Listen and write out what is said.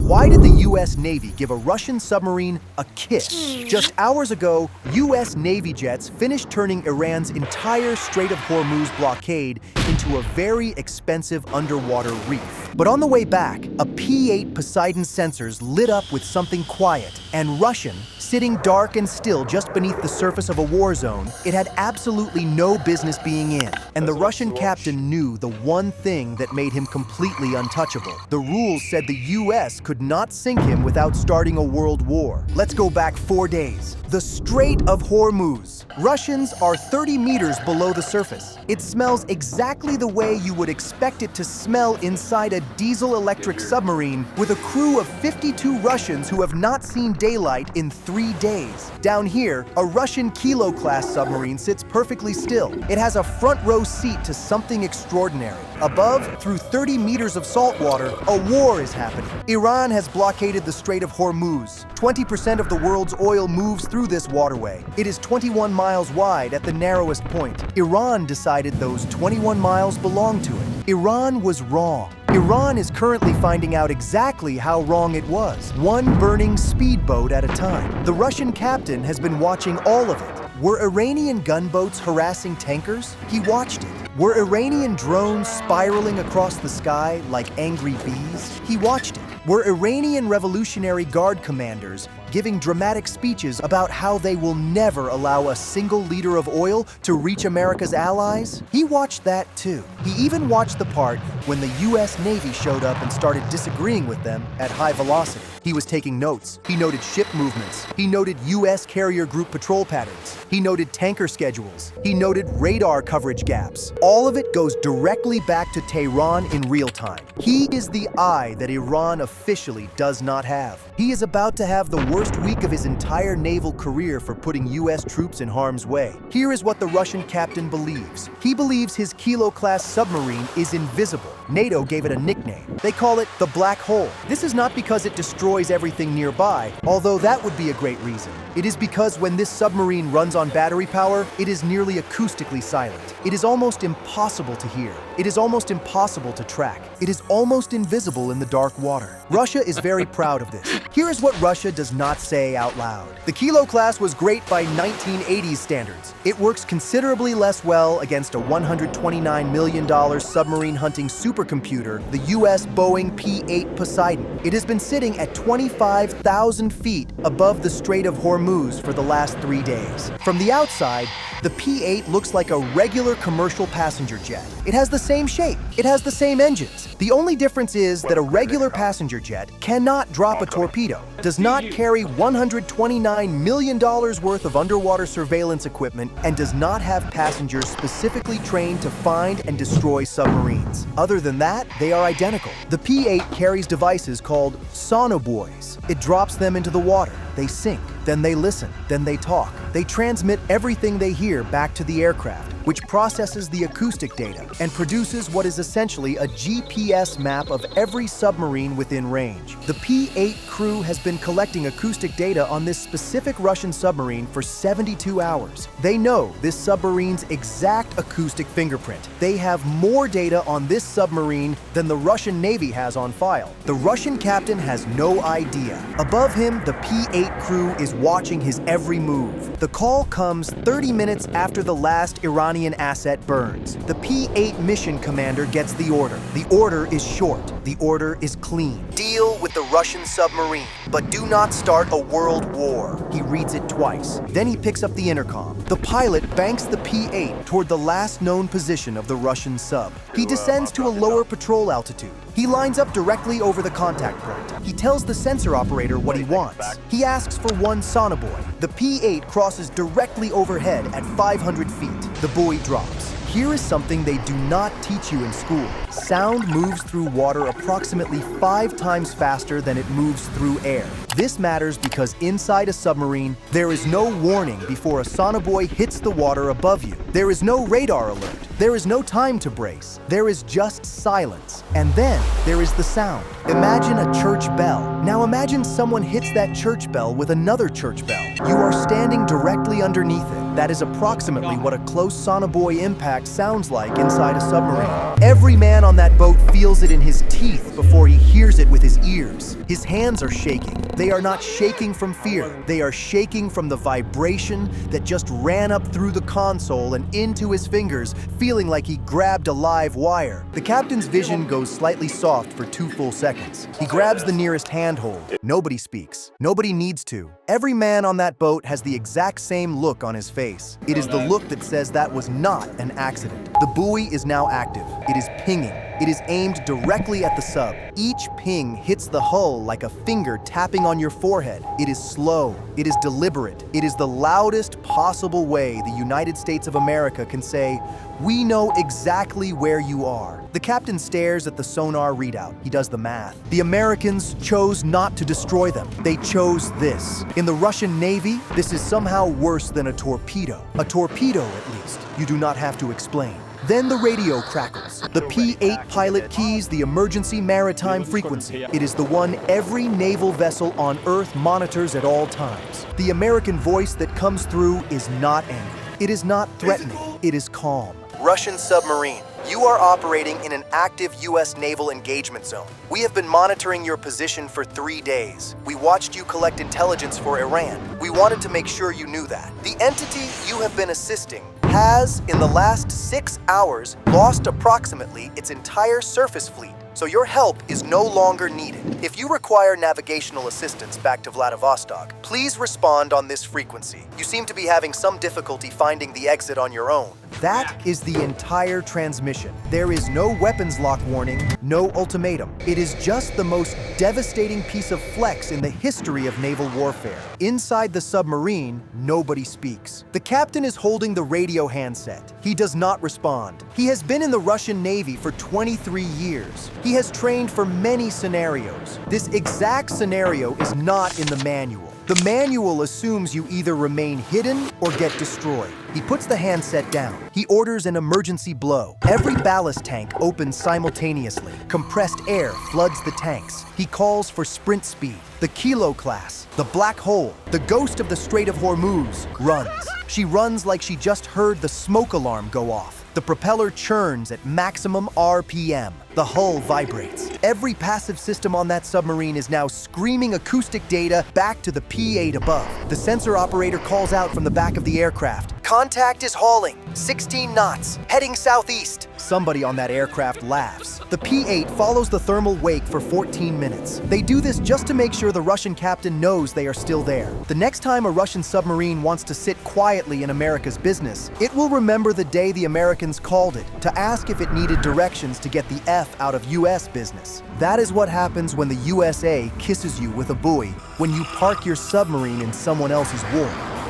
Why did the U.S. Navy give a Russian submarine a kiss? Just hours ago, U.S. Navy jets finished turning Iran's entire Strait of Hormuz blockade into a very expensive underwater reef. But on the way back, a P-8 Poseidon sensors lit up with something quiet and Russian, sitting dark and still just beneath the surface of a war zone it had absolutely no business being in. And the Russian captain knew the one thing that made him completely untouchable. The rules said the U.S. could not sink him without starting a world war. Let's go back 4 days. The Strait of Hormuz. Russians are 30 meters below the surface. It smells exactly the way you would expect it to smell inside a diesel-electric submarine with a crew of 52 Russians who have not seen daylight in 3 days. Down here, a Russian Kilo-class submarine sits perfectly still. It has a front-row seat to something extraordinary. Above, through 30 meters of salt water, a war is happening. Iran has blockaded the Strait of Hormuz. 20% of the world's oil moves through this waterway. It is 21 miles wide at the narrowest point. Iran decided those 21 miles belonged to it. Iran was wrong. Iran is currently finding out exactly how wrong it was, one burning speedboat at a time. The Russian captain has been watching all of it. Were Iranian gunboats harassing tankers? He watched it. Were Iranian drones spiraling across the sky like angry bees? He watched it. Were Iranian Revolutionary Guard commanders giving dramatic speeches about how they will never allow a single liter of oil to reach America's allies? He watched that too. He even watched the part when the U.S. Navy showed up and started disagreeing with them at high velocity. He was taking notes. He noted ship movements. He noted U.S. carrier group patrol patterns. He noted tanker schedules. He noted radar coverage gaps. All of it goes directly back to Tehran in real time. He is the eye that Iran officially does not have. He is about to have the worst week of his entire naval career for putting U.S. troops in harm's way. Here is what the Russian captain believes. He believes his Kilo-class submarine is invisible. NATO gave it a nickname. They call it the Black Hole. This is not because it destroys everything nearby, although that would be a great reason. It is because when this submarine runs on battery power, it is nearly acoustically silent. It is almost impossible to hear. It is almost impossible to track. It is almost invisible in the dark water. Russia is very proud of this. Here is what Russia does not say out loud. The Kilo class was great by 1980s standards. It works considerably less well against a $129 million submarine-hunting supercomputer, the U.S. Boeing P-8 Poseidon. It has been sitting at 25,000 feet above the Strait of Hormuz for the last 3 days. From the outside, the P-8 looks like a regular commercial passenger jet. It has the same shape. It has the same engines. The only difference is that a regular passenger jet cannot drop a torpedo, does not carry $129 million worth of underwater surveillance equipment, and does not have passengers specifically trained to find and destroy submarines. Other than that, they are identical. The P-8 carries devices called sonobuoys. It drops them into the water. They sink, then they listen, then they talk. They transmit everything they hear back to the aircraft, which processes the acoustic data and produces what is essentially a GPS map of every submarine within range. The P-8 crew has been collecting acoustic data on this specific Russian submarine for 72 hours. They know this submarine's exact acoustic fingerprint. They have more data on this submarine than the Russian Navy has on file. The Russian captain has no idea. Above him, the P-8 crew is watching his every move. The call comes 30 minutes after the last Iranian asset burns. The P-8 mission commander gets the order. The order is short. The order is clean. Deal with the Russian submarine, but do not start a world war. He reads it twice. Then he picks up the intercom. The pilot banks the P-8 toward the last known position of the Russian sub. He descends to a lower patrol altitude. He lines up directly over the contact point. He tells the sensor operator what he wants. He asks for one sonobuoy. The P-8 crosses directly overhead at 500 feet. The buoy drops. Here is something they do not teach you in school. Sound moves through water approximately 5 times faster than it moves through air. This matters because inside a submarine, there is no warning before a sonobuoy hits the water above you. There is no radar alert. There is no time to brace. There is just silence. And then there is the sound. Imagine a church bell. Now imagine someone hits that church bell with another church bell. You are standing directly underneath it. That is approximately what a close sonobuoy impact sounds like inside a submarine. Every man on that boat feels it in his teeth before he hears it with his ears. His hands are shaking. They are not shaking from fear. They are shaking from the vibration that just ran up through the console and into his fingers, feeling like he grabbed a live wire. The captain's vision goes slightly soft for 2 full seconds. He grabs the nearest handhold. Nobody speaks. Nobody needs to. Every man on that boat has the exact same look on his face. It is the look that says that was not an accident. The buoy is now active. It is pinging. It is aimed directly at the sub. Each ping hits the hull like a finger tapping on your forehead. It is slow. It is deliberate. It is the loudest possible way the United States of America can say, "We know exactly where you are." The captain stares at the sonar readout. He does the math. The Americans chose not to destroy them. They chose this. In the Russian Navy, this is somehow worse than a torpedo. A torpedo, at least. You do not have to explain. Then the radio crackles. The P-8 pilot keys the emergency maritime frequency. It is the one every naval vessel on Earth monitors at all times. The American voice that comes through is not angry. It is not threatening. It is calm. Russian submarine. You are operating in an active U.S. naval engagement zone. We have been monitoring your position for 3 days. We watched you collect intelligence for Iran. We wanted to make sure you knew that. The entity you have been assisting has, in the last 6 hours, lost approximately its entire surface fleet, so your help is no longer needed. If you require navigational assistance back to Vladivostok, please respond on this frequency. You seem to be having some difficulty finding the exit on your own. That is the entire transmission. There is no weapons lock warning, no ultimatum. It is just the most devastating piece of flex in the history of naval warfare. Inside the submarine, nobody speaks. The captain is holding the radio handset. He does not respond. He has been in the Russian Navy for 23 years. He has trained for many scenarios. This exact scenario is not in the manual. The manual assumes you either remain hidden or get destroyed. He puts the handset down. He orders an emergency blow. Every ballast tank opens simultaneously. Compressed air floods the tanks. He calls for sprint speed. The Kilo class, the black hole, the ghost of the Strait of Hormuz, runs. She runs like she just heard the smoke alarm go off. The propeller churns at maximum RPM. The hull vibrates. Every passive system on that submarine is now screaming acoustic data back to the P-8 above. The sensor operator calls out from the back of the aircraft. Contact is hauling, 16 knots, heading southeast. Somebody on that aircraft laughs. The P-8 follows the thermal wake for 14 minutes. They do this just to make sure the Russian captain knows they are still there. The next time a Russian submarine wants to sit quietly in America's business, it will remember the day the Americans called it to ask if it needed directions to get the F out of U.S. business. That is what happens when the USA kisses you with a buoy, when you park your submarine in someone else's war.